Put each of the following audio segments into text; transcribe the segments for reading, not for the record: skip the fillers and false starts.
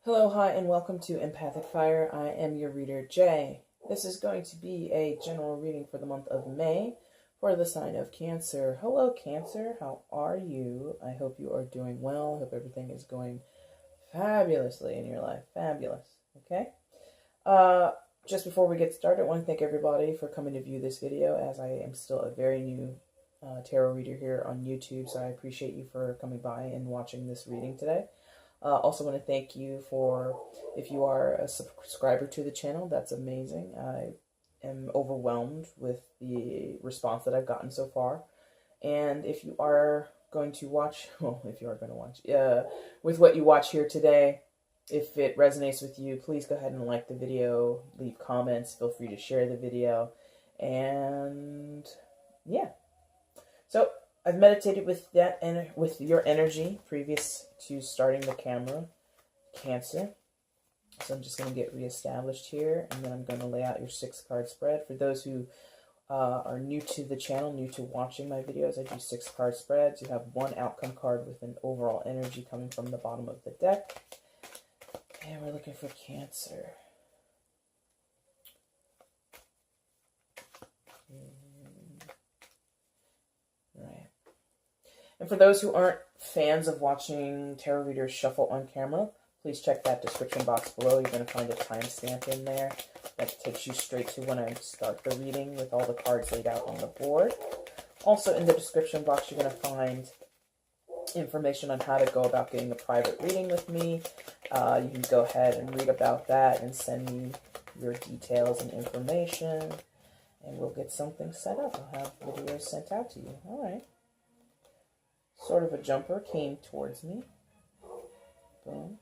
Hello, hi, and welcome to EmpathicFire. I am your reader, Jay. This is going to be a general reading for the month of May for the sign of Cancer. Hello, Cancer. How are you? I hope you are doing well. I hope everything is going fabulously in your life. Fabulous. Okay? Just before we get started, I want to thank everybody for coming to view this video, as I am still a very new tarot reader here on YouTube, so I appreciate you for coming by and watching this reading today. Also want to thank you for, if you are a subscriber to the channel, that's amazing. I am overwhelmed with the response that I've gotten so far. And if you are going to watch, well, if you are going to watch, with what you watch here today, if it resonates with you, please go ahead and like the video, leave comments, feel free to share the video, and yeah. So I've meditated with that and with your energy previous to starting the camera, Cancer. So I'm just going to get reestablished here, and then I'm going to lay out your 6-card spread. For those who are new to the channel, new to watching my videos, I do 6-card spreads. You have one outcome card with an overall energy coming from the bottom of the deck. And we're looking for Cancer. Right. And for those who aren't fans of watching tarot readers shuffle on camera, please check that description box below. You're going to find a timestamp in there that takes you straight to when I start the reading with all the cards laid out on the board. Also in the description box, you're going to find information on how to go about getting a private reading with me. You can go ahead and read about that and send me your details and information, and we'll get something set up. I'll have videos sent out to you. All right. Sort of a jumper came towards me. Boom.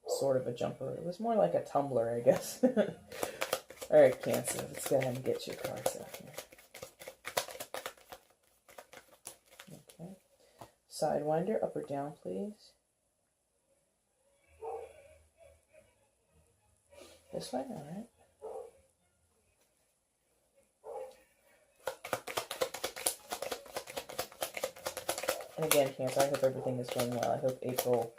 Sort of a jumper. It was more like a tumbler, I guess. All right, Cancer. Let's go ahead and get your cards out here. Okay. Sidewinder, up or down, please. This way? All right. And again, Cancer, I hope everything is going well. I hope April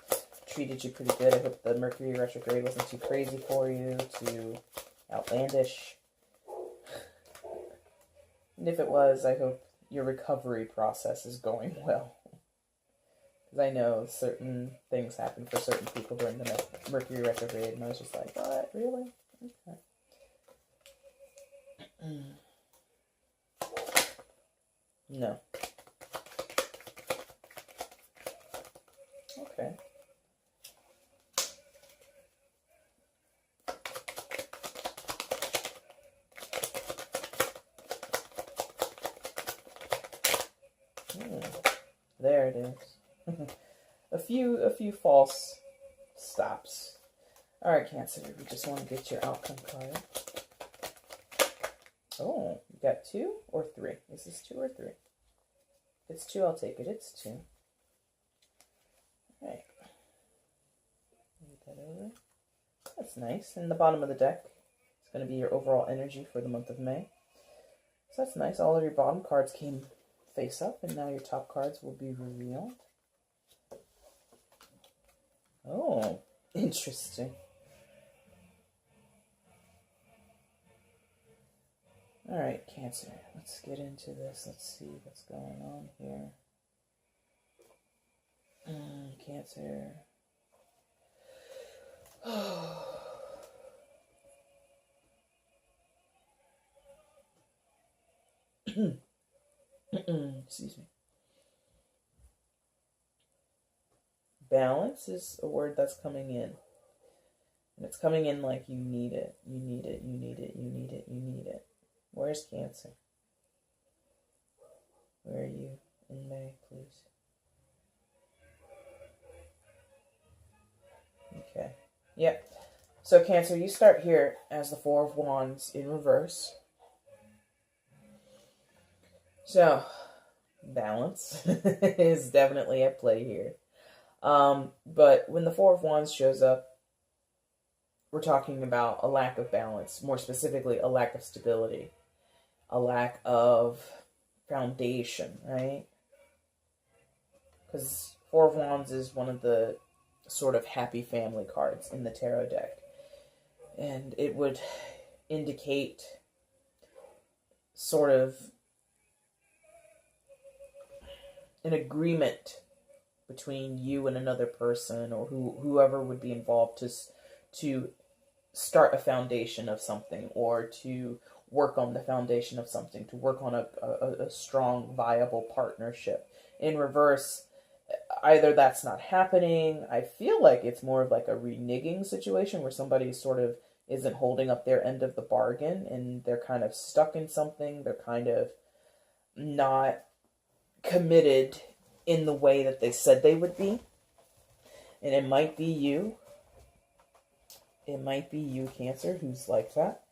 treated you pretty good. I hope the Mercury retrograde wasn't too crazy for you, too outlandish. And if it was, I hope your recovery process is going well. Because I know certain things happen for certain people during the Mercury retrograde, and I was just like, what? Really? Okay. No. Okay. There it is. a few false stops. All right, Cancer. We just want to get your outcome card. Oh, you got 2 or 3? Is this 2 or 3? If it's 2, I'll take it. It's 2. All right. Move that over. That's nice. And the bottom of the deck is going to be your overall energy for the month of May. So that's nice. All of your bottom cards came face up, and now your top cards will be revealed. Oh, interesting. All right, Cancer, let's get into this. Let's see what's going on here. Cancer. Excuse me. Balance is a word that's coming in. And it's coming in like you need it. You need it. You need it. You need it. You need it. Where's Cancer? Where are you in May, please? Okay. Yep. So Cancer, you start here as the 4 of Wands in reverse. So, balance is definitely at play here. But when the 4 of Wands shows up, we're talking about a lack of balance, more specifically, a lack of stability, a lack of foundation, right? Because Four of Wands is one of the sort of happy family cards in the tarot deck. And it would indicate sort of an agreement between you and another person, or whoever would be involved, to start a foundation of something, or to work on the foundation of something, to work on a strong, viable partnership. In reverse, either that's not happening. I feel like it's more of like a reneging situation where somebody sort of isn't holding up their end of the bargain, and they're kind of stuck in something. They're kind of not committed in the way that they said they would be. And it might be you. It might be you, Cancer, who's like that.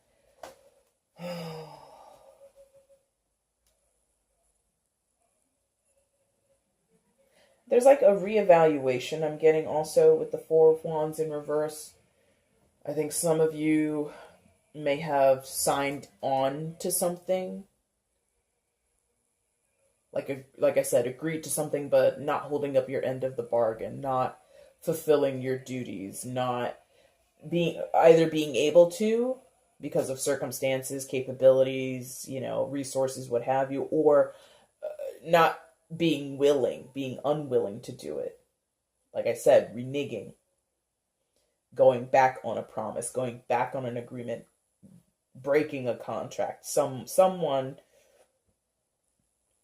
There's like a reevaluation I'm getting also with the Four of Wands in reverse. I think some of you may have signed on to something. Like I said, agreed to something, but not holding up your end of the bargain, not fulfilling your duties, not either being able to because of circumstances, capabilities, resources, what have you, or not being unwilling to do it. Like I said, reneging, going back on a promise, going back on an agreement, breaking a contract. Someone,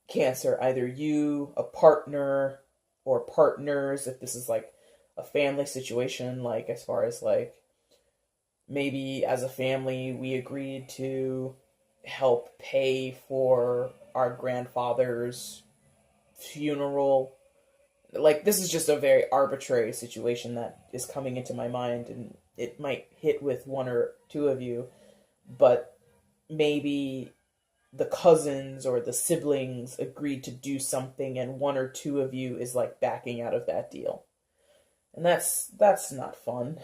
Cancer, either you, a partner, or partners, if this is like a family situation, like as far as like maybe as a family we agreed to help pay for our grandfather's funeral. Like, this is just a very arbitrary situation that is coming into my mind, and it might hit with one or two of you, but maybe the cousins or the siblings agreed to do something, and one or two of you is like backing out of that deal. And that's not fun.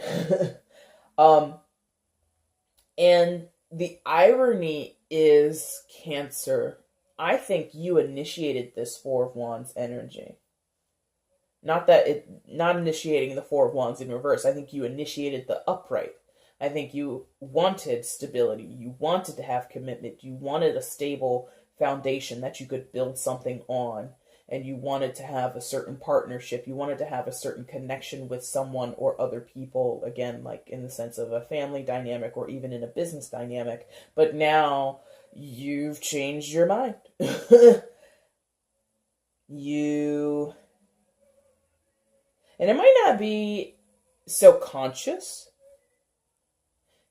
And the irony is, Cancer, I think you initiated this Four of Wands energy. Not initiating the Four of Wands in reverse. I think you initiated the upright. I think you wanted stability. You wanted to have commitment. You wanted a stable foundation that you could build something on. And you wanted to have a certain partnership. You wanted to have a certain connection with someone or other people. Again, like in the sense of a family dynamic or even in a business dynamic. But now you've changed your mind. And it might not be so conscious.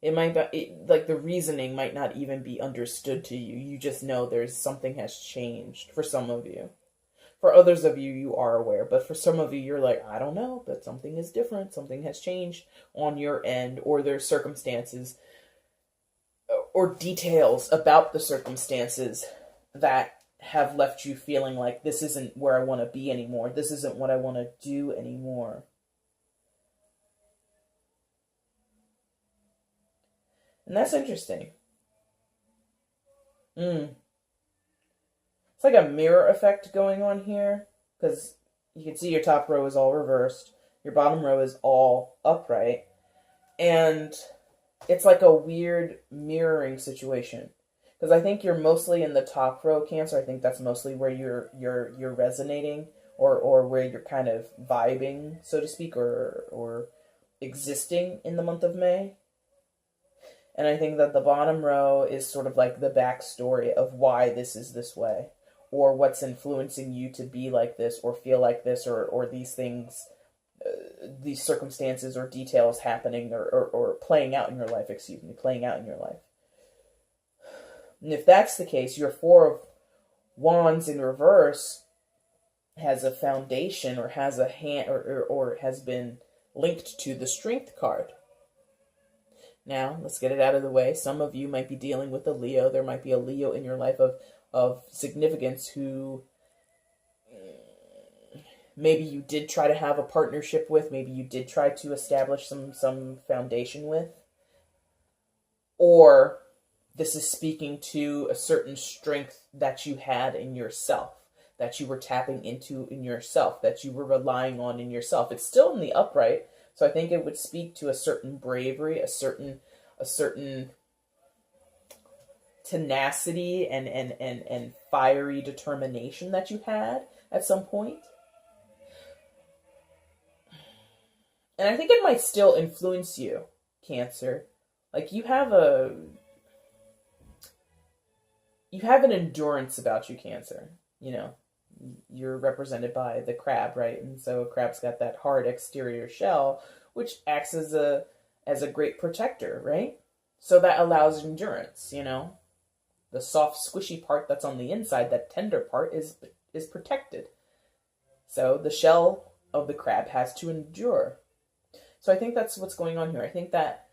It might be, like the reasoning might not even be understood to you. You just know something has changed for some of you. For others of you, you are aware. But for some of you, you're like, I don't know, but something is different. Something has changed on your end, or there's circumstances or details about the circumstances that have left you feeling like this isn't where I want to be anymore. This isn't what I want to do anymore. And that's interesting. It's like a mirror effect going on here, because you can see your top row is all reversed, your bottom row is all upright, and it's like a weird mirroring situation. Because I think you're mostly in the top row, Cancer. I think that's mostly where you're resonating, or where you're kind of vibing, so to speak, or existing in the month of May. And I think that the bottom row is sort of like the backstory of why this is this way, or what's influencing you to be like this, or feel like this, or these things, these circumstances or details happening or playing out in your life, playing out in your life. And if that's the case, your Four of Wands in reverse has a foundation, or has a hand, or has been linked to the Strength card. Now, let's get it out of the way. Some of you might be dealing with a Leo. There might be a Leo in your life of significance who maybe you did try to have a partnership with. Maybe you did try to establish some foundation with. Or this is speaking to a certain strength that you had in yourself. that you were tapping into in yourself, that you were relying on in yourself. It's still in the upright, so I think it would speak to a certain bravery, a certain tenacity and fiery determination that you had at some point. And I think it might still influence you, Cancer. Like you have an endurance about you, Cancer. You know, you're represented by the crab, right? And so a crab's got that hard exterior shell, which acts as a great protector, right? So that allows endurance, you know. The soft, squishy part that's on the inside, that tender part, is protected. So the shell of the crab has to endure. So I think that's what's going on here. I think that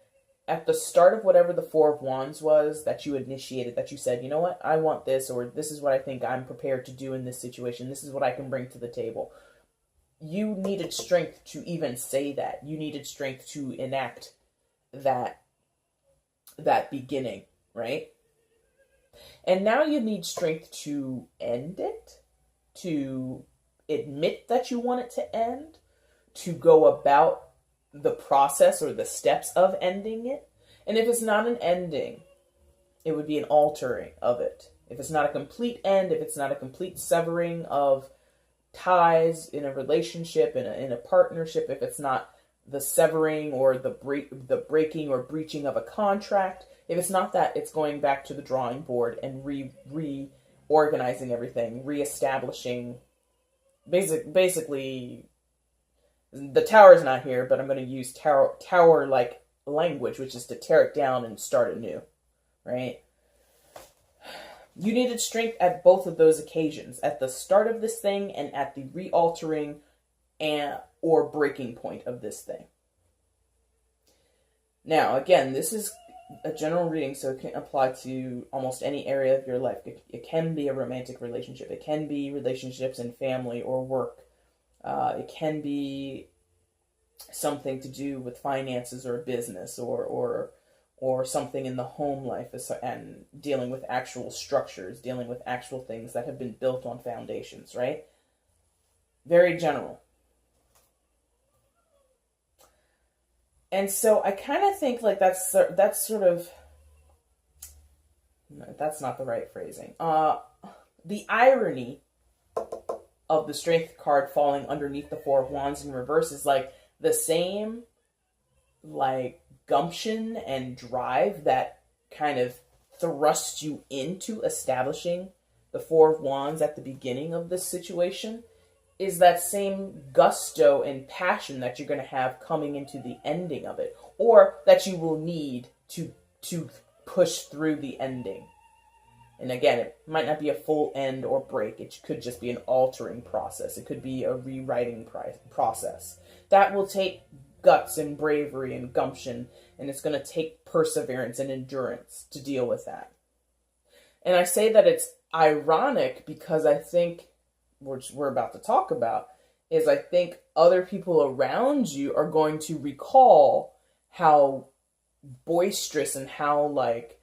at the start of whatever the Four of Wands was that you initiated, that you said, you know what, I want this, or this is what I think I'm prepared to do in this situation. This is what I can bring to the table. You needed strength to even say that. You needed strength to enact that beginning, right? And now you need strength to end it, to admit that you want it to end, to go about the process or the steps of ending it. And if it's not an ending, it would be an altering of it. If it's not a complete end, if it's not a complete severing of ties in a relationship, in a partnership, if it's not the severing or the breaking or breaching of a contract, if it's not that, it's going back to the drawing board and reorganizing everything, reestablishing, basically, the tower's not here, but I'm going to use tower-like language, which is to tear it down and start anew, right? You needed strength at both of those occasions, at the start of this thing and at the re-altering or breaking point of this thing. Now, again, this is a general reading, so it can apply to almost any area of your life. It can be a romantic relationship. It can be relationships in family or work. It can be something to do with finances or business or something in the home life and dealing with actual structures, dealing with actual things that have been built on foundations, right? Very general. And so I kind of think like that's sort of, no, that's not the right phrasing. The irony of the Strength card falling underneath the Four of Wands in reverse is like the same like gumption and drive that kind of thrusts you into establishing the Four of Wands at the beginning of this situation is that same gusto and passion that you're going to have coming into the ending of it, or that you will need to push through the ending. And again, it might not be a full end or break. It could just be an altering process. It could be a rewriting process. That will take guts and bravery and gumption, and it's going to take perseverance and endurance to deal with that. And I say that it's ironic because I think, which we're about to talk about, is I think other people around you are going to recall how boisterous and how like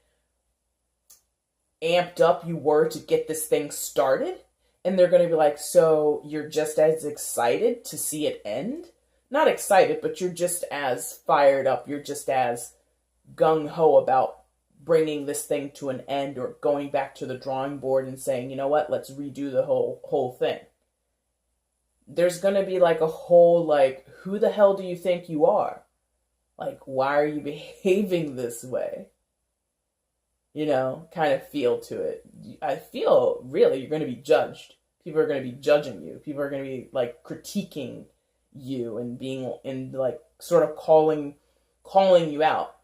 amped up you were to get this thing started. And they're going to be like, so you're just as excited to see it end? Not excited, but you're just as fired up. You're just as gung-ho about bringing this thing to an end or going back to the drawing board and saying, you know what, let's redo the whole thing. There's going to be like a whole, like, who the hell do you think you are? Like, why are you behaving this way? You know, kind of feel to it. I feel, really, you're going to be judged. People are going to be judging you. People are going to be, like, critiquing you and being, and, like, sort of calling you out.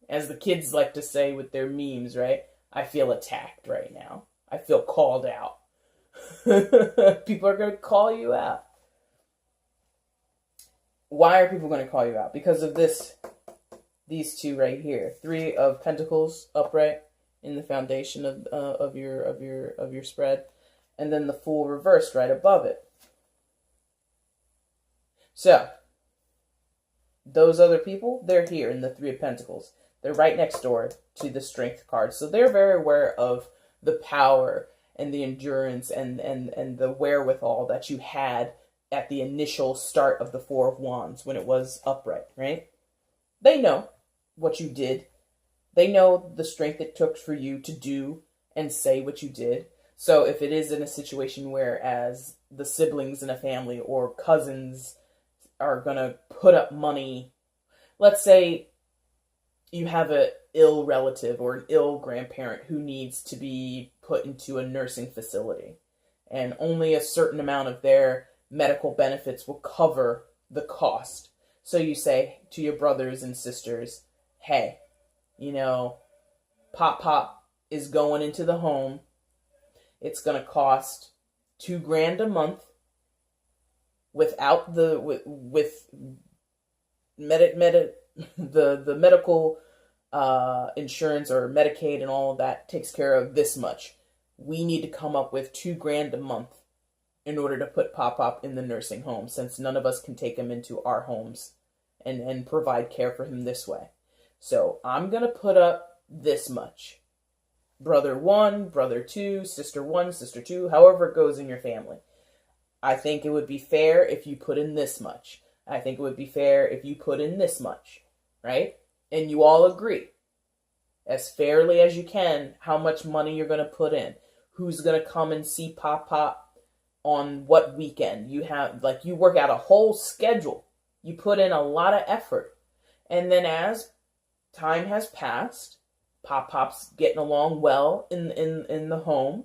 As the kids like to say with their memes, right? I feel attacked right now. I feel called out. People are going to call you out. Why are people going to call you out? Because of these two right here. 3 of Pentacles upright in the foundation of your spread, and then the Fool reversed right above it. So those other people, they're here in the 3 of Pentacles. They're right next door to the Strength card. So they're very aware of the power and the endurance and the wherewithal that you had at the initial start of the Four of Wands when it was upright, right? They know what you did. They know the strength it took for you to do and say what you did. So if it is in a situation where as the siblings in a family or cousins are going to put up money, let's say you have an ill relative or an ill grandparent who needs to be put into a nursing facility, and only a certain amount of their medical benefits will cover the cost. So you say to your brothers and sisters, hey, Pop is going into the home. It's going to cost $2,000 a month without the medical insurance or Medicaid and all of that takes care of this much. We need to come up with $2,000 a month in order to put Pop in the nursing home, since none of us can take him into our homes and provide care for him this way. So I'm going to put up this much. Brother 1, brother 2, sister 1, sister 2, however it goes in your family. I think it would be fair if you put in this much. I think it would be fair if you put in this much, right? And you all agree, as fairly as you can, how much money you're going to put in. Who's going to come and see Pop on what weekend. You work out a whole schedule. You put in a lot of effort. And then as time has passed, Pop's getting along well in the home.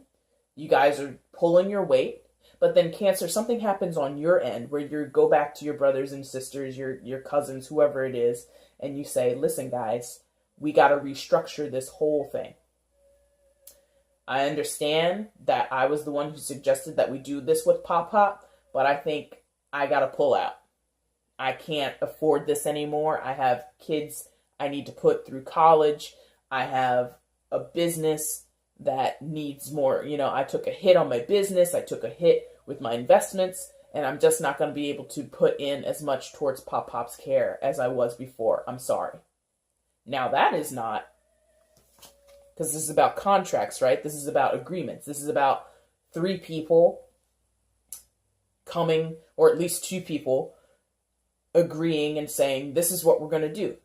You guys are pulling your weight. But then Cancer, something happens on your end where you go back to your brothers and sisters, your cousins, whoever it is, and you say, listen, guys, we got to restructure this whole thing. I understand that I was the one who suggested that we do this with Pop, but I think I got to pull out. I can't afford this anymore. I have kids I need to put through college. I have a business that needs more. I took a hit on my business. I took a hit with my investments, and I'm just not going to be able to put in as much towards Pop's care as I was before. I'm sorry. Now that is not, because this is about contracts, right? This is about agreements. This is about 3 people coming, or at least 2 people agreeing and saying, this is what we're going to do.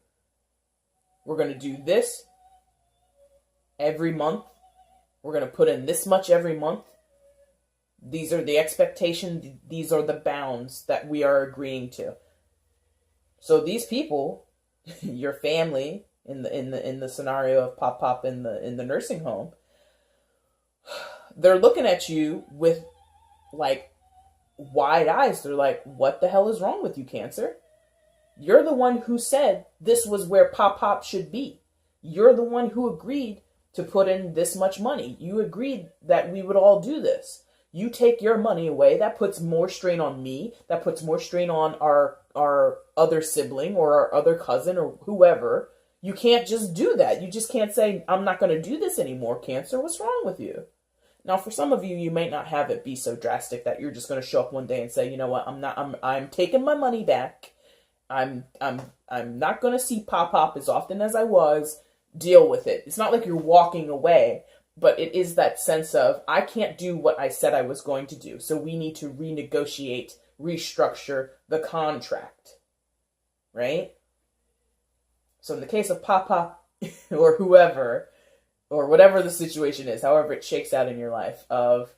We're going to do this every month. We're going to put in this much every month. These are the expectations. These are the bounds that we are agreeing to. So these people, your family, in the scenario of Pop in the nursing home, they're looking at you with like wide eyes. They're like, what the hell is wrong with you, Cancer? You're the one who said this was where Pop should be. You're the one who agreed to put in this much money. You agreed that we would all do this. You take your money away, that puts more strain on me, that puts more strain on our other sibling or our other cousin or whoever. You can't just do that. You just can't say, I'm not going to do this anymore, Cancer. What's wrong with you? Now, for some of you, you may not have it be so drastic that you're just going to show up one day and say, you know what, I'm taking my money back. I'm not going to see Pop as often as I was. Deal with it. It's not like you're walking away, but it is that sense of, I can't do what I said I was going to do. So we need to renegotiate, restructure the contract. Right? So in the case of Pop or whoever, or whatever the situation is, however it shakes out in your life, of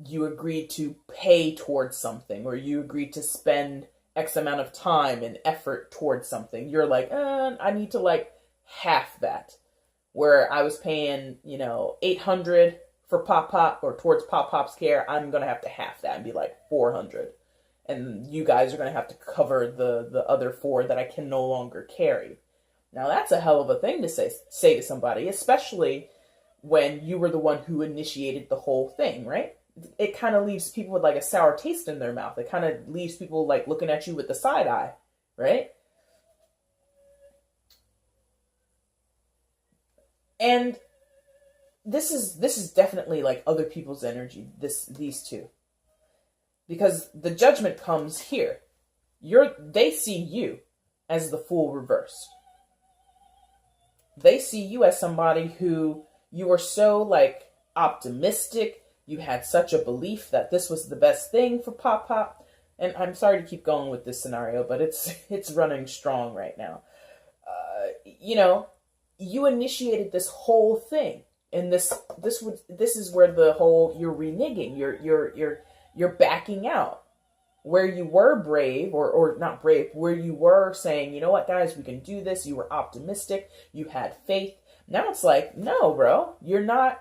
you agreed to pay towards something, or you agreed to spend X amount of time and effort towards something. You're like, I need to half that. Where I was paying, $800 for Pop or towards Pop's care, I'm going to have to half that and be like $400. And you guys are going to have to cover the other 4 that I can no longer carry. Now that's a hell of a thing to say to somebody, especially when you were the one who initiated the whole thing, right? It kind of leaves people with like a sour taste in their mouth. It kind of leaves people like looking at you with the side eye, right? And this is definitely like other people's energy, these 2. Because the judgment comes here. They see you as the fool reversed. They see you as somebody who you are so optimistic, You had such a belief that this was the best thing for Pop Pop. And I'm sorry to keep going with this scenario, but it's running strong right now. You initiated this whole thing, and this is where the whole you're reneging, you're backing out. Where you were brave, or not brave, where you were saying, you know what, guys, we can do this. You were optimistic. You had faith. Now it's like, no, bro, you're not.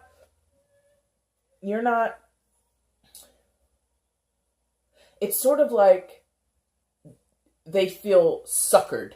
It's sort of like they feel suckered,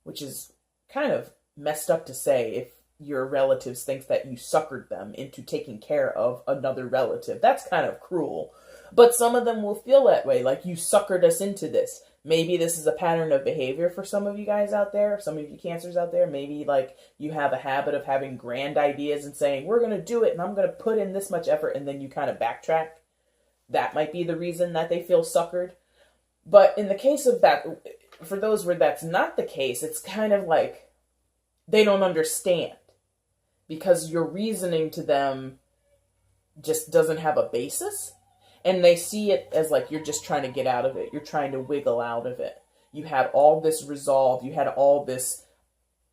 which is kind of messed up to say if your relatives think that you suckered them into taking care of another relative. That's kind of cruel. But some of them will feel that way, like you suckered us into this. Maybe this is a pattern of behavior for some of you guys out there, some of you cancers out there. Maybe like you have a habit of having grand ideas and saying, we're going to do it and I'm going to put in this much effort, and then you kind of backtrack. That might be the reason that they feel suckered. But in the case of that, for those where that's not the case, it's kind of like they don't understand because your reasoning to them just doesn't have a basis. And they see it as like you're just trying to get out of it. You're trying to wiggle out of it. You had all this resolve. You had all this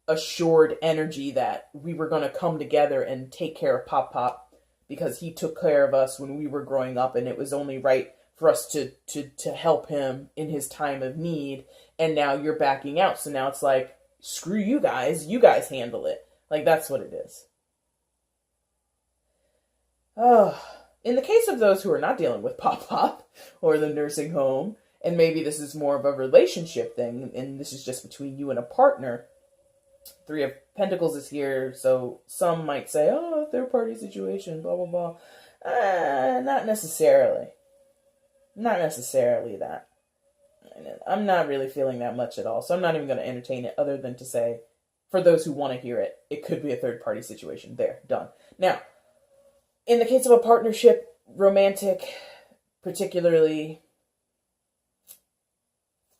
assured energy that we were going to come together and take care of Pop Pop because he took care of us when we were growing up, and it was only right for us to help him in his time of need. And now you're backing out. So now it's like, screw you guys. You guys handle it. Like, that's what it is. Oh. In the case of those who are not dealing with Pop Pop or the nursing home, and maybe this is more of a relationship thing, and this is just between you and a partner, Three of Pentacles is here, so some might say, oh, third party situation, blah, blah, blah. Not necessarily. Not necessarily that. I'm not really feeling that much at all, so I'm not even going to entertain it other than to say, for those who want to hear it, it could be a third party situation. There, done. Now, in the case of a partnership, romantic, particularly,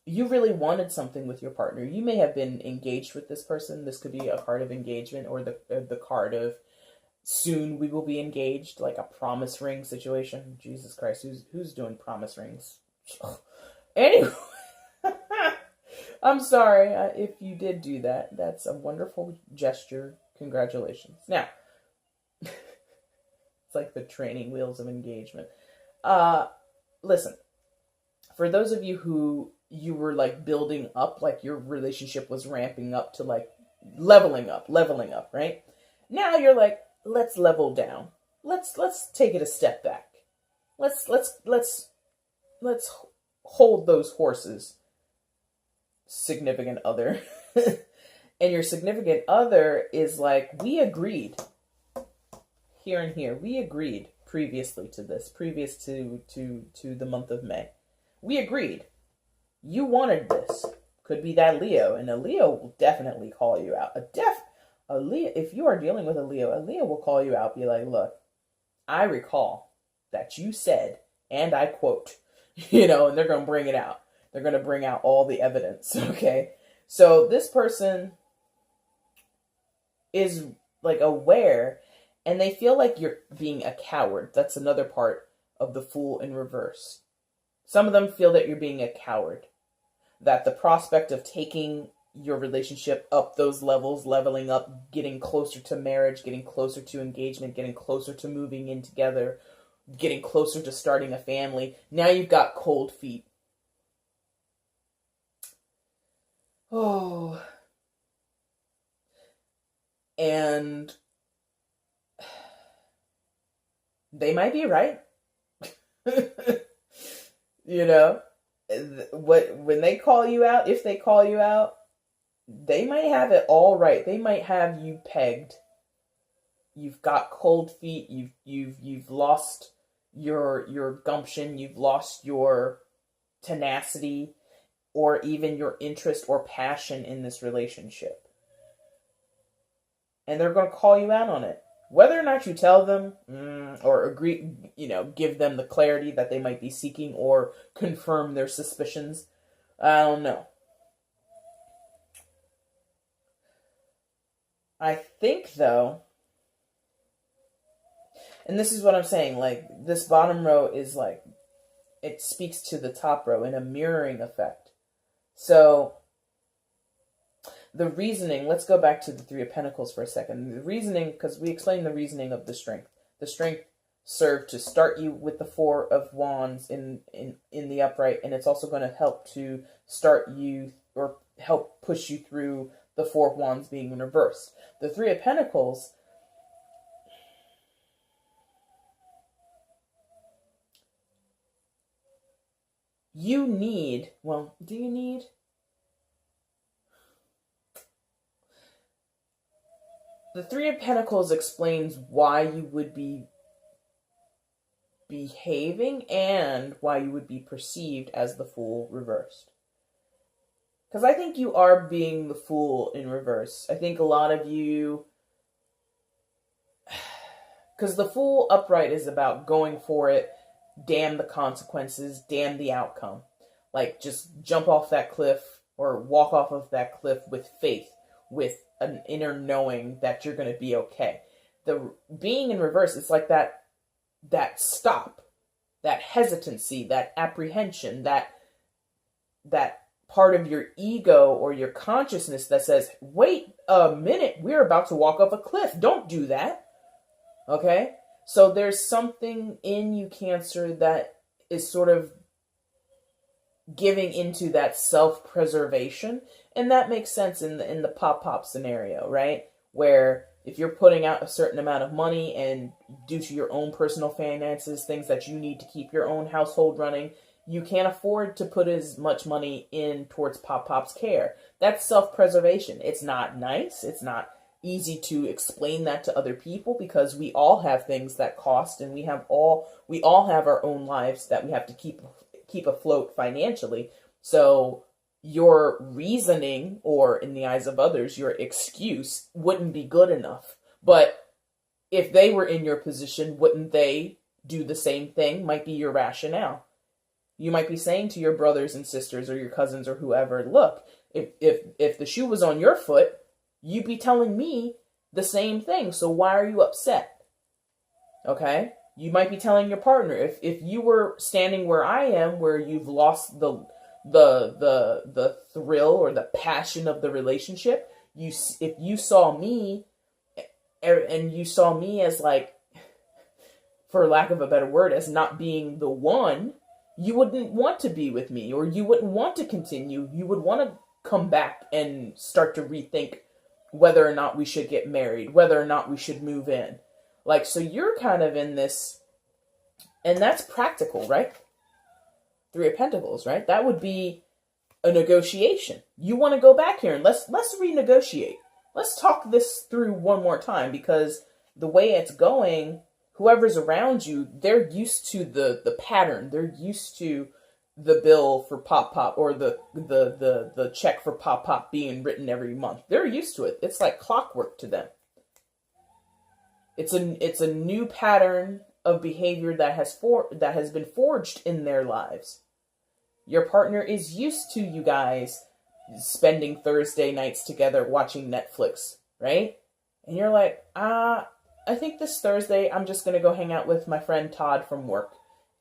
you really wanted something with your partner. You may have been engaged with this person. This could be a card of engagement or the card of soon we will be engaged, like a promise ring situation. Jesus Christ, who's doing promise rings? Anyway, I'm sorry if you did do that. That's a wonderful gesture. Congratulations. Now, it's like the training wheels of engagement. Listen, for those of you who you were like building up, like your relationship was ramping up to like leveling up, right? Now you're like, let's level down. Let's take it a step back. Let's hold those horses, significant other. And your significant other is like, we agreed. Here and here, we agreed previously to this, previous to the month of May. We agreed. You wanted this. Could be that Leo, and a Leo will definitely call you out. A Leo, if you are dealing with a Leo will call you out, be like, look, I recall that you said, and I quote, and they're going to bring it out. They're going to bring out all the evidence, okay? So this person is like aware, and they feel like you're being a coward. That's another part of the Fool in reverse. Some of them feel that you're being a coward. That the prospect of taking your relationship up those levels, leveling up, getting closer to marriage, getting closer to engagement, getting closer to moving in together, getting closer to starting a family. Now you've got cold feet. Oh. And they might be right. When they call you out, if they call you out, they might have it all right. They might have you pegged. You've got cold feet. You've lost your gumption. You've lost your tenacity, or even your interest or passion in this relationship. And they're going to call you out on it. Whether or not you tell them or agree, give them the clarity that they might be seeking or confirm their suspicions, I don't know. I think, though, And this is what I'm saying, like, this bottom row is like, it speaks to the top row in a mirroring effect. So, the reasoning, let's go back to the Three of Pentacles for a second. The reasoning, because we explained the reasoning of the strength. The strength served to start you with the Four of Wands in the upright, and it's also going to help to start you, or help push you through the Four of Wands being reversed. The Three of Pentacles, you need, well, do you need? The Three of Pentacles explains why you would be behaving and why you would be perceived as the Fool reversed. Because I think you are being the Fool in reverse. I think a lot of you, because the Fool upright is about going for it, damn the consequences, damn the outcome. Like, just jump off that cliff or walk off of that cliff with faith, with an inner knowing that you're going to be okay. The being in reverse, it's like that stop, that hesitancy, that apprehension, that part of your ego or your consciousness that says, wait a minute, we're about to walk off a cliff. Don't do that. Okay? So there's something in you, Cancer, that is sort of giving into that self-preservation. And that makes sense in the pop-pop scenario, right? Where if you're putting out a certain amount of money and due to your own personal finances, things that you need to keep your own household running, you can't afford to put as much money in towards Pop-Pop's care. That's self-preservation. It's not nice. It's not easy to explain that to other people because we all have things that cost, and we all have our own lives that we have to keep afloat financially. So your reasoning, or in the eyes of others, your excuse wouldn't be good enough. But if they were in your position, wouldn't they do the same thing? Might be your rationale. You might be saying to your brothers and sisters or your cousins or whoever, look, if the shoe was on your foot, you'd be telling me the same thing. So why are you upset? Okay? You might be telling your partner, if you were standing where I am, where you've lost the thrill or the passion of the relationship, if you saw me, and you saw me as, like, for lack of a better word, as not being the one, you wouldn't want to be with me, or you wouldn't want to continue. You would want to come back and start to rethink whether or not we should get married, whether or not we should move in. Like, so you're kind of in this, and that's practical, right? Three of Pentacles, right? That would be a negotiation. You want to go back here and let's renegotiate. Let's talk this through one more time, because the way it's going, whoever's around you, they're used to the pattern. They're used to the bill for Pop-Pop, or the check for Pop-Pop being written every month. They're used to it. It's like clockwork to them. It's a new pattern of behavior that has been forged in their lives. Your partner is used to you guys spending Thursday nights together watching Netflix, right? And you're like, I think this Thursday I'm just going to go hang out with my friend Todd from work.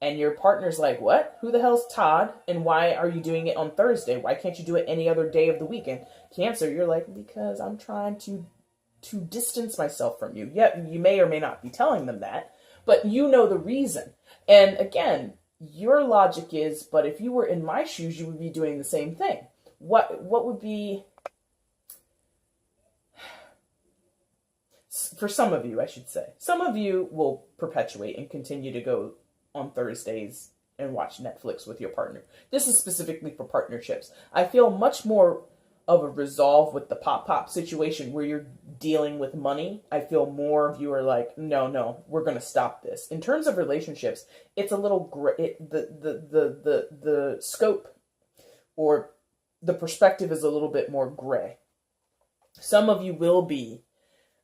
And your partner's like, what? Who the hell's Todd? And why are you doing it on Thursday? Why can't you do it any other day of the weekend? Cancer, you're like, because I'm trying to distance myself from you. Yeah, you may or may not be telling them that, but you know the reason. And again, your logic is, but if you were in my shoes, you would be doing the same thing. What would be, for some of you, I should say, some of you will perpetuate and continue to go on Thursdays and watch Netflix with your partner. This is specifically for partnerships. I feel much more of a resolve with the Pop-Pop situation where you're dealing with money. I feel more of you are like, no, we're going to stop this. In terms of relationships, it's a little gray. The scope or the perspective is a little bit more gray. Some of you will be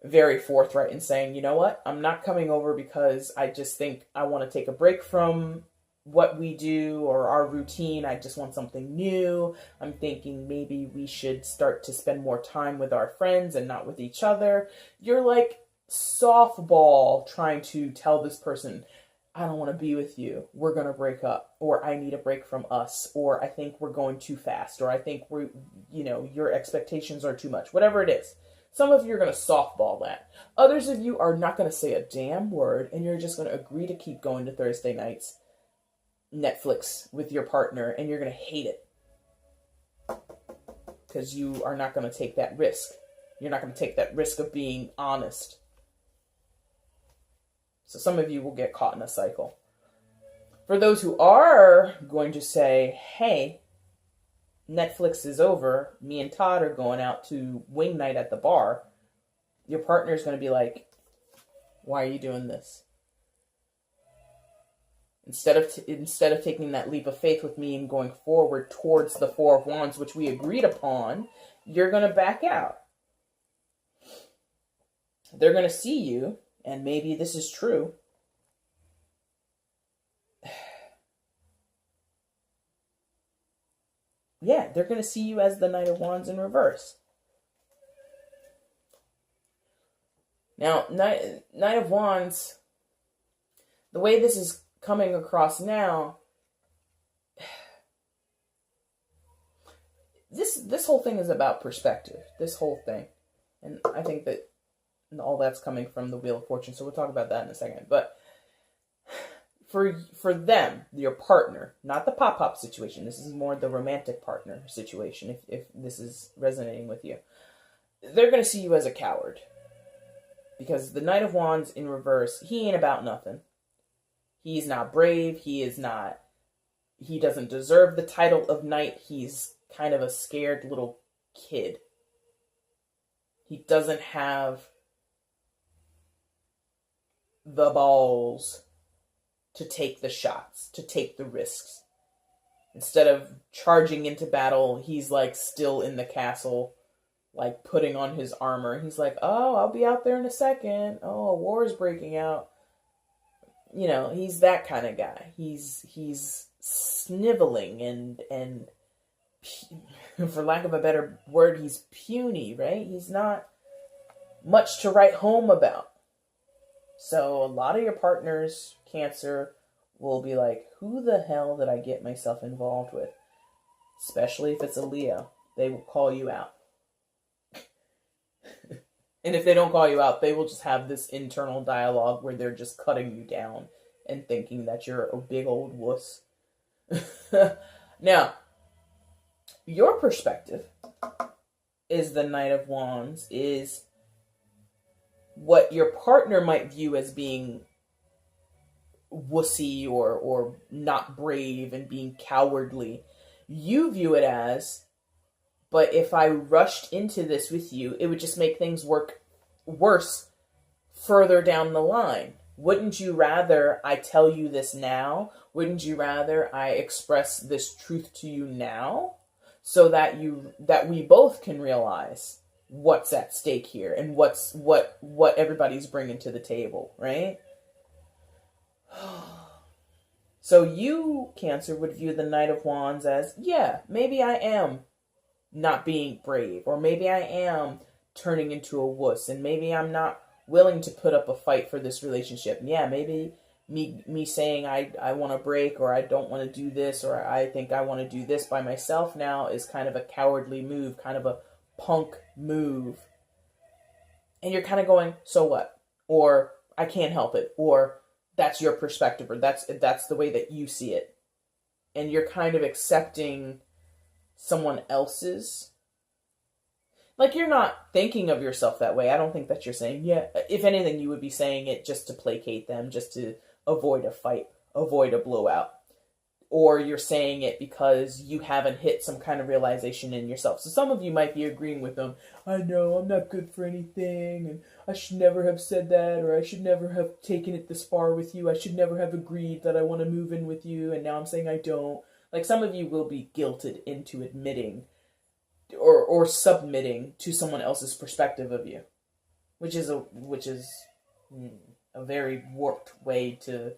very forthright in saying, you know what, I'm not coming over because I just think I want to take a break from what we do or our routine. I just want something new. I'm thinking maybe we should start to spend more time with our friends and not with each other. You're like, softball trying to tell this person, I don't want to be with you. We're going to break up. Or I need a break from us. Or I think we're going too fast. Or I think your expectations are too much. Whatever it is. Some of you are going to softball that. Others of you are not going to say a damn word. And you're just going to agree to keep going to Thursday nights Netflix with your partner. And you're going to hate it. Because you are not going to take that risk. You're not going to take that risk of being honest. So some of you will get caught in a cycle. For those who are going to say, hey, Netflix is over, me and Todd are going out to wing night at the bar, your partner is going to be like, why are you doing this? Instead of taking that leap of faith with me and going forward towards the Four of Wands, which we agreed upon, you're going to back out. They're going to see you, and maybe this is true. Yeah, they're going to see you as the Knight of Wands in reverse. Now, Knight of Wands, the way this is coming across now, this whole thing is about perspective. This whole thing. And I think that all that's coming from the Wheel of Fortune, so we'll talk about that in a second. But for them, your partner, not the pop-pop situation, this is more the romantic partner situation, if this is resonating with you, they're going to see you as a coward. Because the Knight of Wands in reverse, he ain't about nothing. He's not brave, he doesn't deserve the title of knight, he's kind of a scared little kid. He doesn't have the balls to take the shots, to take the risks. Instead of charging into battle, he's like still in the castle, like putting on his armor. He's like, oh, I'll be out there in a second. Oh, a war is breaking out. You know, he's that kind of guy. He's sniveling and for lack of a better word, he's puny, right? He's not much to write home about. So a lot of your partners, Cancer, will be like, who the hell did I get myself involved with? Especially if it's a Leo. They will call you out. And if they don't call you out, they will just have this internal dialogue where they're just cutting you down and thinking that you're a big old wuss. Now, your perspective is the Knight of Wands, is what your partner might view as being wussy or not brave and being cowardly. You view it as, but if I rushed into this with you, it would just make things work worse further down the line. Wouldn't you rather I tell you this now? Wouldn't you rather I express this truth to you now? So that we both can realize what's at stake here and what everybody's bringing to the table, right? So you, Cancer, would view the Knight of Wands as, yeah, maybe I am not being brave, or maybe I am turning into a wuss, and maybe I'm not willing to put up a fight for this relationship. Yeah, maybe me saying I want to break, or I don't want to do this, or I think I want to do this by myself now is kind of a cowardly move, kind of a punk move. And you're kind of going, so what? Or I can't help it, or that's your perspective, or that's the way that you see it. And you're kind of accepting someone else's. Like, you're not thinking of yourself that way. I don't think that you're saying, yeah. If anything, you would be saying it just to placate them, just to avoid a fight, avoid a blowout. Or you're saying it because you haven't hit some kind of realization in yourself. So some of you might be agreeing with them. I know, I'm not good for anything, and I should never have said that, or I should never have taken it this far with you. I should never have agreed that I want to move in with you, and now I'm saying I don't. Like, some of you will be guilted into admitting or submitting to someone else's perspective of you, which is a very warped way to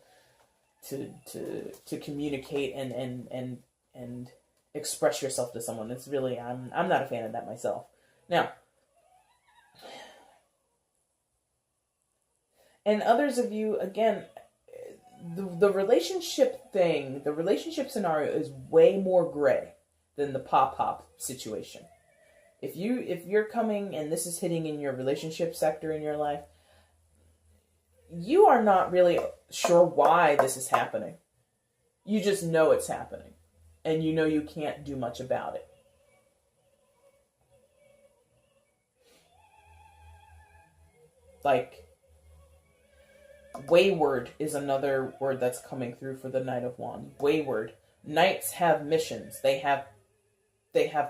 communicate and express yourself to someone. It's really, I'm not a fan of that myself. Now, And others of you, again, the relationship thing, the relationship scenario is way more gray than the pop situation. If you're coming and this is hitting in your relationship sector in your life, you are not really sure why this is happening. You just know it's happening. And you know you can't do much about it. Like, wayward is another word that's coming through for the Knight of Wands. Wayward. Knights have missions. They have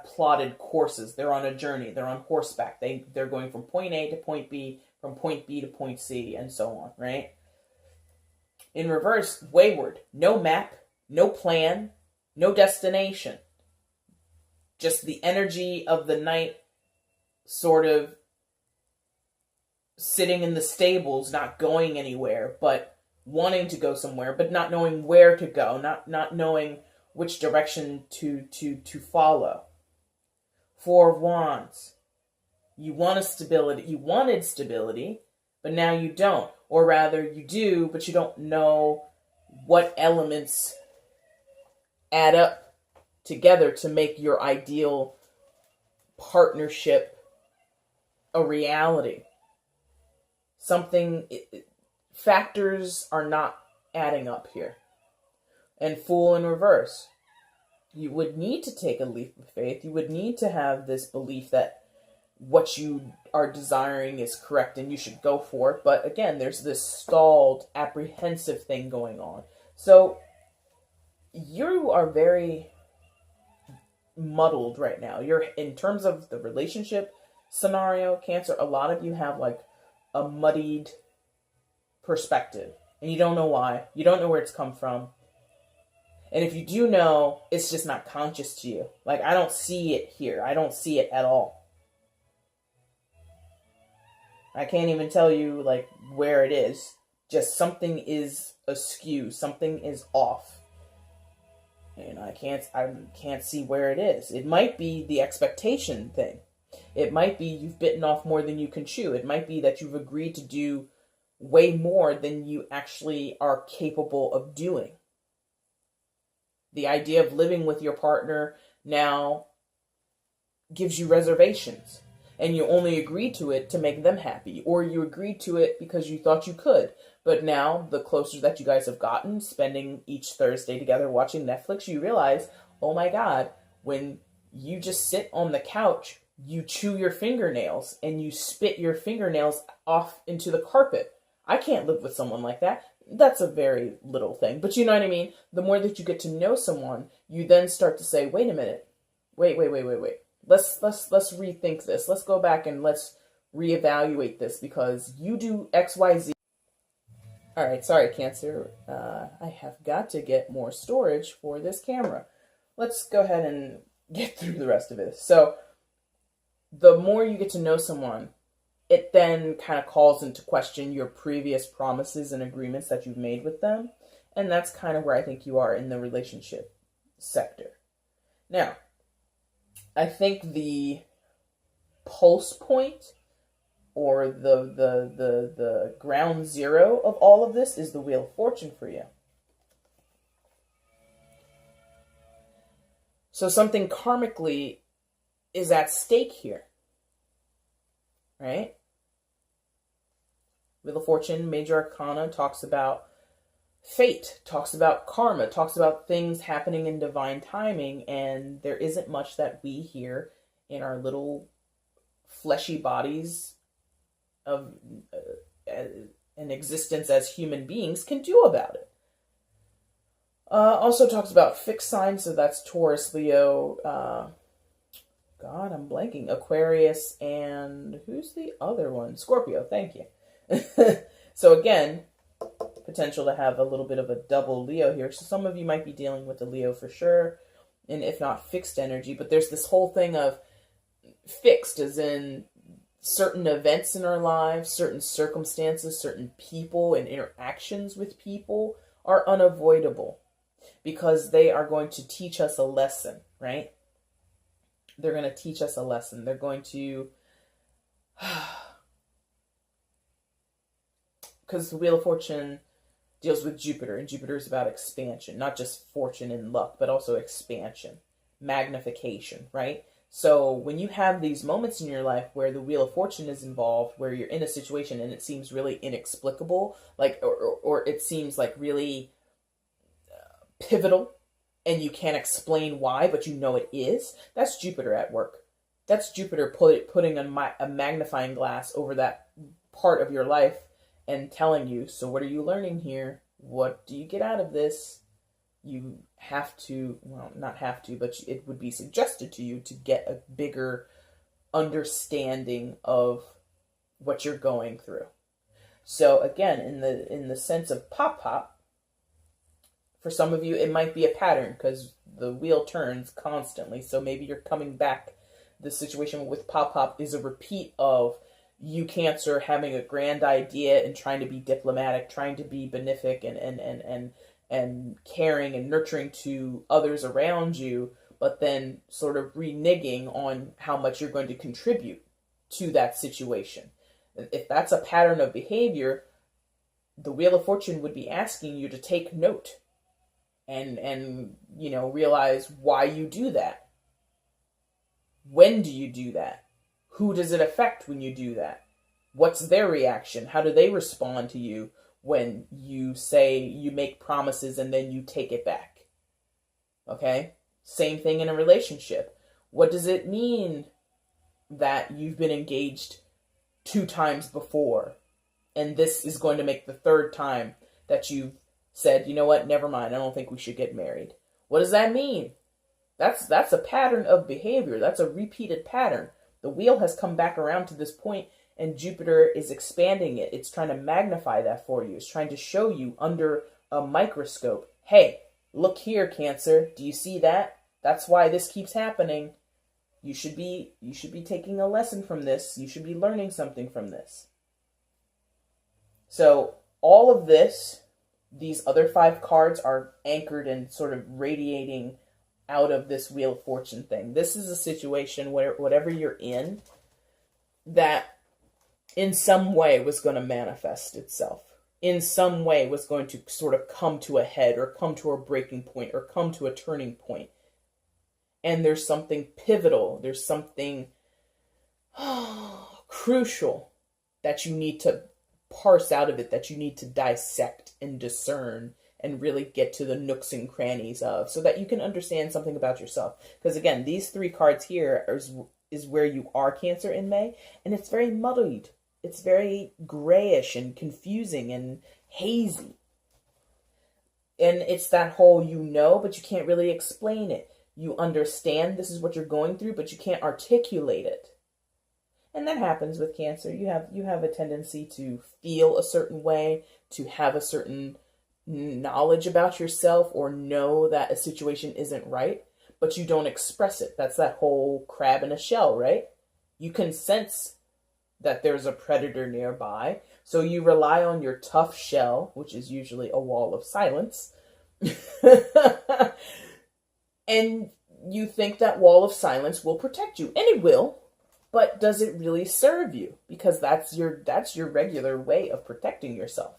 plotted courses. They're on a journey. They're on horseback. They're going from point A to point B, from point B to point C, and so on, right? In reverse, wayward. No map, no plan, no destination. Just the energy of the knight sort of sitting in the stables, not going anywhere, but wanting to go somewhere, but not knowing where to go, not knowing which direction to follow. Four of Wands. You wanted stability, but now you don't. Or rather, you do, but you don't know what elements add up together to make your ideal partnership a reality. Factors are not adding up here. And Fool in reverse. You would need to take a leap of faith. You would need to have this belief that what you are desiring is correct and you should go for it. But again, there's this stalled, apprehensive thing going on. So you are very muddled right now. You're, in terms of the relationship scenario, Cancer, a lot of you have like a muddied perspective. And you don't know why. You don't know where it's come from. And if you do know, it's just not conscious to you. Like, I don't see it here. I don't see it at all. I can't even tell you, like, where it is. Just something is askew. Something is off. And I can't see where it is. It might be the expectation thing. It might be you've bitten off more than you can chew. It might be that you've agreed to do way more than you actually are capable of doing. The idea of living with your partner now gives you reservations. And you only agreed to it to make them happy. Or you agreed to it because you thought you could. But now, the closer that you guys have gotten, spending each Thursday together watching Netflix, you realize, oh my God, when you just sit on the couch, you chew your fingernails and you spit your fingernails off into the carpet. I can't live with someone like that. That's a very little thing. But you know what I mean? The more that you get to know someone, you then start to say, wait a minute. Wait. Let's rethink this. Let's go back and let's reevaluate this because you do X, Y, Z. All right, sorry, Cancer. I have got to get more storage for this camera. Let's go ahead and get through the rest of it. So the more you get to know someone, it then kind of calls into question your previous promises and agreements that you've made with them. And that's kind of where I think you are in the relationship sector. Now, I think the pulse point or the ground zero of all of this is the Wheel of Fortune for you. So something karmically is at stake here. Right? Wheel of Fortune, Major Arcana, talks about fate, talks about karma, talks about things happening in divine timing, and there isn't much that we here in our little fleshy bodies of an existence as human beings can do about it. Also talks about fixed signs, so that's Taurus, Leo, God, I'm blanking, Aquarius, and who's the other one? Scorpio, thank you. So again, potential to have a little bit of a double Leo here. So some of you might be dealing with a Leo for sure, and if not fixed energy, but there's this whole thing of fixed as in certain events in our lives, certain circumstances, certain people and interactions with people are unavoidable because they are going to teach us a lesson, right? They're going to teach us a lesson. They're going to because the Wheel of Fortune deals with Jupiter, and Jupiter is about expansion, not just fortune and luck, but also expansion, magnification, right? So when you have these moments in your life where the Wheel of Fortune is involved, where you're in a situation and it seems really inexplicable, like, or it seems like really pivotal, and you can't explain why, but you know it is, that's Jupiter at work. That's Jupiter putting a magnifying glass over that part of your life and telling you, so what are you learning here? What do you get out of this? You have to, well, not have to, but it would be suggested to you to get a bigger understanding of what you're going through. So again, in the sense of pop, for some of you, it might be a pattern because the wheel turns constantly. So maybe you're coming back. The situation with pop is a repeat of you, Cancer, having a grand idea and trying to be diplomatic, trying to be benefic and caring and nurturing to others around you, but then sort of reneging on how much you're going to contribute to that situation. If that's a pattern of behavior, the Wheel of Fortune would be asking you to take note and realize why you do that. When do you do that? Who does it affect when you do that? What's their reaction? How do they respond to you when you say you make promises and then you take it back? Okay? Same thing in a relationship. What does it mean that you've been engaged 2 times before and this is going to make the 3rd time that you've said, you know what, never mind, I don't think we should get married? What does that mean? That's a pattern of behavior. That's a repeated pattern. The wheel has come back around to this point, and Jupiter is expanding it. It's trying to magnify that for you. It's trying to show you under a microscope. Hey, look here, Cancer. Do you see that? That's why this keeps happening. You should be taking a lesson from this. You should be learning something from this. So all of this, these other 5 cards are anchored and sort of radiating out of this Wheel of Fortune thing. This is a situation where whatever you're in, that in some way was going to manifest itself. In some way was going to sort of come to a head or come to a breaking point or come to a turning point. And there's something pivotal. There's something crucial that you need to parse out of it, that you need to dissect and discern and really get to the nooks and crannies of, so that you can understand something about yourself. Because again, these 3 cards here is where you are, Cancer, in May, and it's very muddied. It's very grayish and confusing and hazy. And it's that whole but you can't really explain it. You understand this is what you're going through, but you can't articulate it. And that happens with Cancer. You have a tendency to feel a certain way, to have a certain knowledge about yourself or know that a situation isn't right, but you don't express it. That's that whole crab in a shell, right? You can sense that there's a predator nearby, so you rely on your tough shell, which is usually a wall of silence, and you think that wall of silence will protect you, and it will, but does it really serve you? Because that's your regular way of protecting yourself.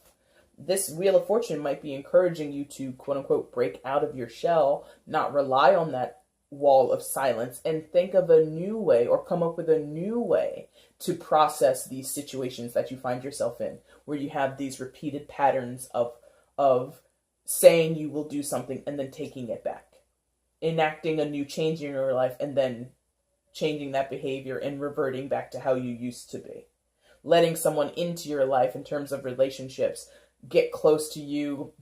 This Wheel of Fortune might be encouraging you to, quote unquote, break out of your shell, not rely on that wall of silence, and think of a new way or come up with a new way to process these situations that you find yourself in, where you have these repeated patterns of saying you will do something and then taking it back, enacting a new change in your life and then changing that behavior and reverting back to how you used to be, letting someone into your life in terms of relationships, get close to you,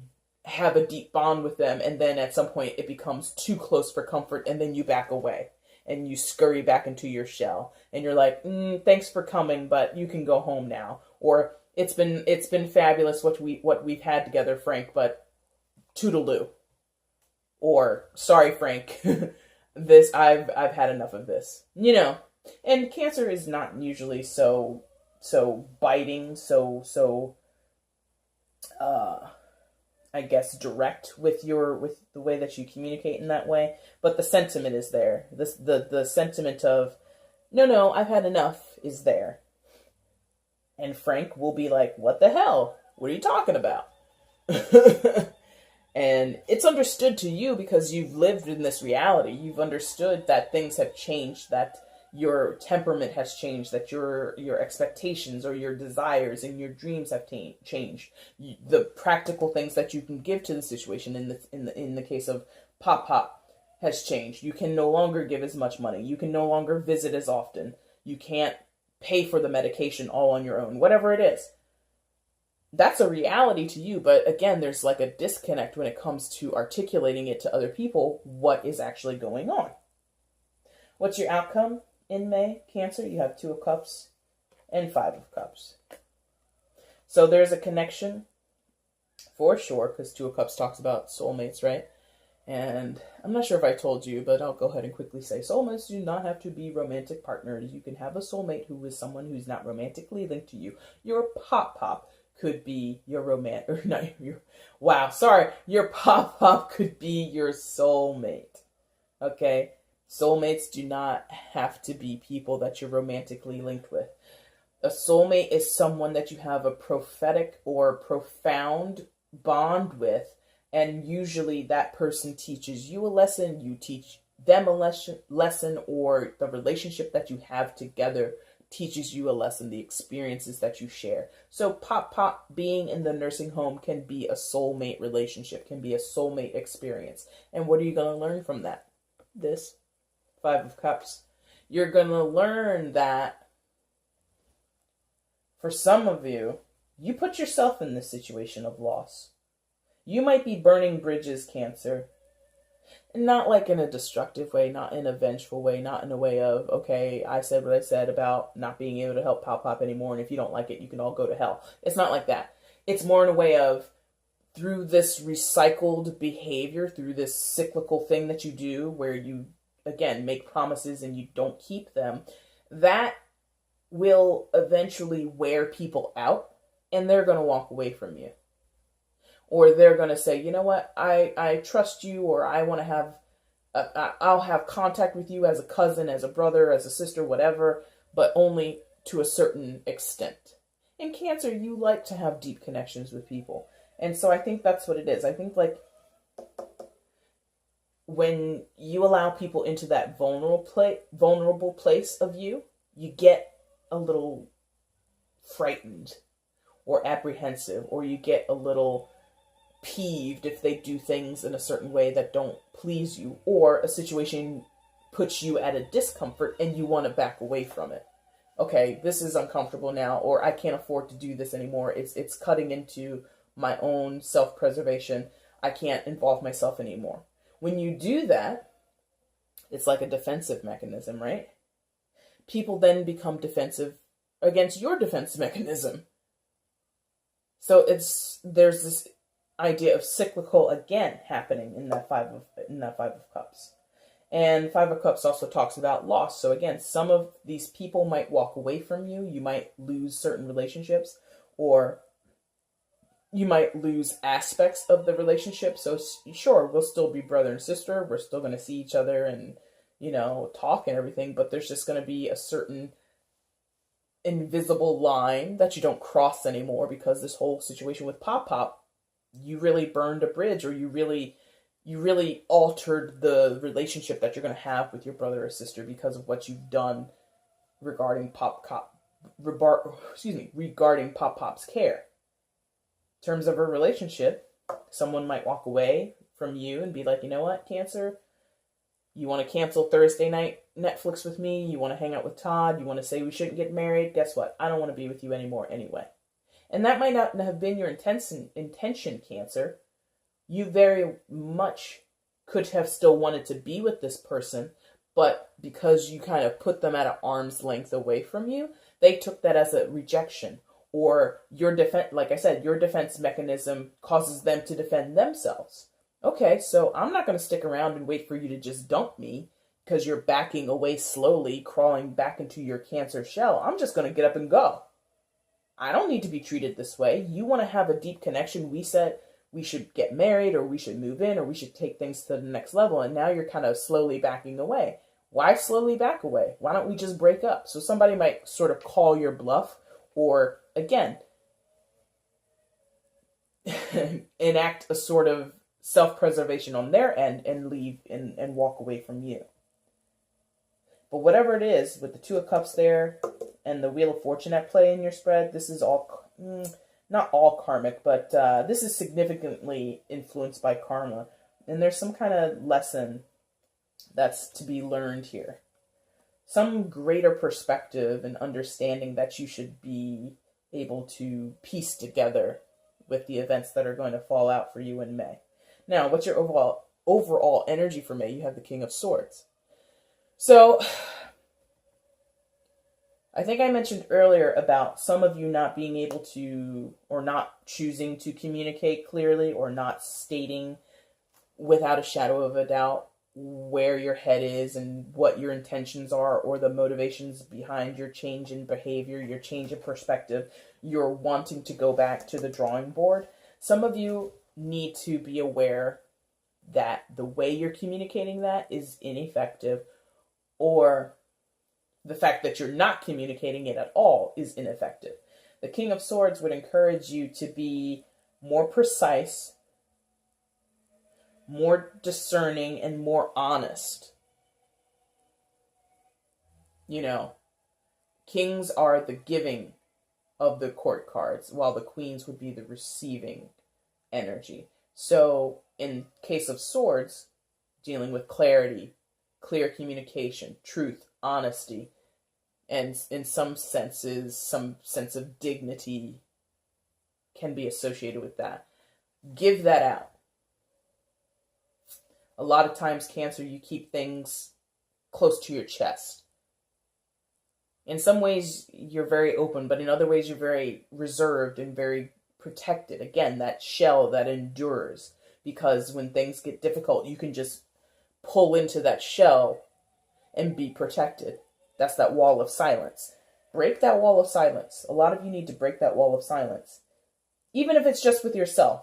have a deep bond with them, and then at some point it becomes too close for comfort, and then you back away and you scurry back into your shell and you're like, thanks for coming, but you can go home now. Or it's been fabulous what we've had together, Frank, but toodaloo. Or sorry, Frank, I've had enough of this. And Cancer is not usually so biting, I guess direct with the way that you communicate in that way, but the sentiment is there. The sentiment of no, I've had enough is there. And Frank will be like, what the hell? What are you talking about? And it's understood to you because you've lived in this reality. You've understood that things have changed, that your temperament has changed, that your expectations or your desires and your dreams have changed. The practical things that you can give to the situation in the case of Pop Pop has changed. You can no longer give as much money. You can no longer visit as often. You can't pay for the medication all on your own. Whatever it is. That's a reality to you, but again, there's like a disconnect when it comes to articulating it to other people what is actually going on. What's your outcome in May, Cancer? You have 2 of Cups and 5 of Cups. So there's a connection for sure, because 2 of Cups talks about soulmates, right? And I'm not sure if I told you, but I'll go ahead and quickly say soulmates do not have to be romantic partners. You can have a soulmate who is someone who's not romantically linked to you. Your Pop Pop could be your your Pop Pop could be your soulmate. Okay? Soulmates do not have to be people that you're romantically linked with. A soulmate is someone that you have a prophetic or profound bond with, and usually that person teaches you a lesson, you teach them a lesson, or the relationship that you have together teaches you a lesson, the experiences that you share. So Pop Pop being in the nursing home can be a soulmate relationship, can be a soulmate experience. And what are you going to learn from that? This 5 of Cups. You're going to learn that for some of you, you put yourself in this situation of loss. You might be burning bridges, Cancer. Not like in a destructive way, not in a vengeful way, not in a way of, okay, I said what I said about not being able to help Pop Pop anymore, and if you don't like it, you can all go to hell. It's not like that. It's more in a way of, through this recycled behavior, through this cyclical thing that you do, where you, again, make promises and you don't keep them, that will eventually wear people out, and they're going to walk away from you. Or they're going to say, you know what, I trust you, or I want to have, I'll have contact with you as a cousin, as a brother, as a sister, whatever, but only to a certain extent. In Cancer, you like to have deep connections with people. And so I think that's what it is. I think like when you allow people into that vulnerable place of you, you get a little frightened or apprehensive, or you get a little peeved if they do things in a certain way that don't please you, or a situation puts you at a discomfort and you want to back away from it. Okay, this is uncomfortable now, or I can't afford to do this anymore. It's cutting into my own self-preservation. I can't involve myself anymore. When you do that, it's like a defensive mechanism, right? People then become defensive against your defense mechanism. So there's this idea of cyclical again happening in that 5 of Cups. And 5 of Cups also talks about loss. So again, some of these people might walk away from you. You might lose certain relationships, or you might lose aspects of the relationship. So sure, we'll still be brother and sister. We're still going to see each other and, talk and everything, but there's just going to be a certain invisible line that you don't cross anymore, because this whole situation with Pop Pop, you really burned a bridge, or you really altered the relationship that you're going to have with your brother or sister because of what you've done regarding regarding Pop Pop's care. In terms of a relationship, someone might walk away from you and be like, you know what, Cancer, you want to cancel Thursday night Netflix with me? You want to hang out with Todd? You want to say we shouldn't get married? Guess what? I don't want to be with you anymore anyway. And that might not have been your intention, Cancer. You very much could have still wanted to be with this person, but because you kind of put them at an arm's length away from you, they took that as a rejection. Or your defense, like I said, your defense mechanism causes them to defend themselves. Okay, so I'm not going to stick around and wait for you to just dump me because you're backing away slowly, crawling back into your Cancer shell. I'm just going to get up and go. I don't need to be treated this way. You want to have a deep connection. We said we should get married, or we should move in, or we should take things to the next level. And now you're kind of slowly backing away. Why slowly back away? Why don't we just break up? So somebody might sort of call your bluff, or again, enact a sort of self-preservation on their end and leave and walk away from you. But whatever it is, with the Two of Cups there and the Wheel of Fortune at play in your spread, this is all, not all karmic, but this is significantly influenced by karma. And there's some kind of lesson that's to be learned here. Some greater perspective and understanding that you should be able to piece together with the events that are going to fall out for you in May. Now, what's your overall energy for May? You have the King of Swords. So, I think I mentioned earlier about some of you not being able to, or not choosing to communicate clearly, or not stating without a shadow of a doubt where your head is and what your intentions are, or the motivations behind your change in behavior, your change in perspective, you're wanting to go back to the drawing board. Some of you need to be aware that the way you're communicating that is ineffective, or the fact that you're not communicating it at all is ineffective. The King of Swords would encourage you to be more precise, more discerning, and more honest. You know, kings are the giving of the court cards, while the queens would be the receiving energy. So, in case of swords, dealing with clarity, clear communication, truth, honesty, and in some senses, some sense of dignity can be associated with that. Give that out. A lot of times, Cancer, you keep things close to your chest. In some ways, you're very open, but in other ways, you're very reserved and very protected. Again, that shell that endures, because when things get difficult, you can just pull into that shell and be protected. That's that wall of silence. Break that wall of silence. A lot of you need to break that wall of silence. Even if it's just with yourself.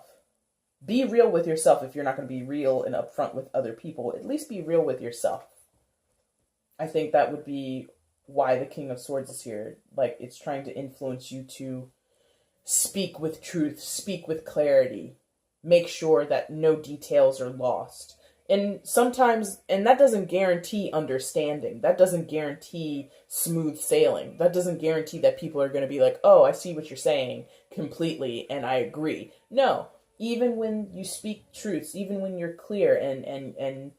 Be real with yourself if you're not going to be real and upfront with other people. At least be real with yourself. I think that would be why the King of Swords is here. Like, it's trying to influence you to speak with truth, speak with clarity. Make sure that no details are lost. And sometimes, and that doesn't guarantee understanding. That doesn't guarantee smooth sailing. That doesn't guarantee that people are going to be like, oh, I see what you're saying completely and I agree. No. Even when you speak truths, even when you're clear and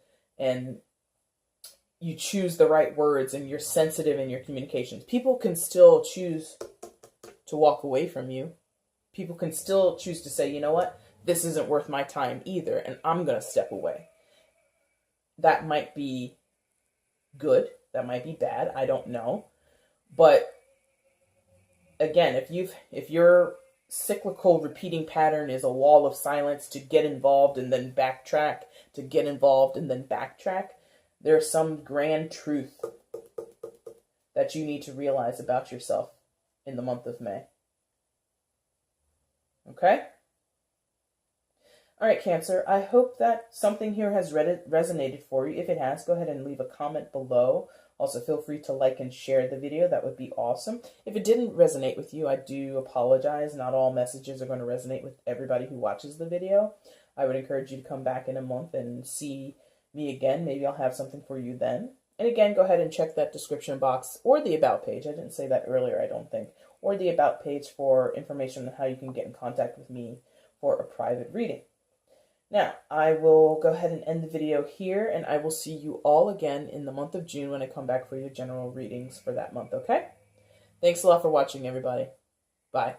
you choose the right words and you're sensitive in your communications, people can still choose to walk away from you. People can still choose to say, you know what, this isn't worth my time either, and I'm going to step away. That might be good. That might be bad. I don't know. But again, if your cyclical repeating pattern is a wall of silence to get involved and then backtrack, to get involved and then backtrack, there's some grand truth that you need to realize about yourself in the month of May. Okay? All right, Cancer, I hope that something here has resonated for you. If it has, go ahead and leave a comment below. Also, feel free to like and share the video. That would be awesome. If it didn't resonate with you, I do apologize. Not all messages are going to resonate with everybody who watches the video. I would encourage you to come back in a month and see me again. Maybe I'll have something for you then. And again, go ahead and check that description box or the About page. I didn't say that earlier, I don't think. Or the About page for information on how you can get in contact with me for a private reading. Now, I will go ahead and end the video here, and I will see you all again in the month of June when I come back for your general readings for that month, okay? Thanks a lot for watching, everybody. Bye.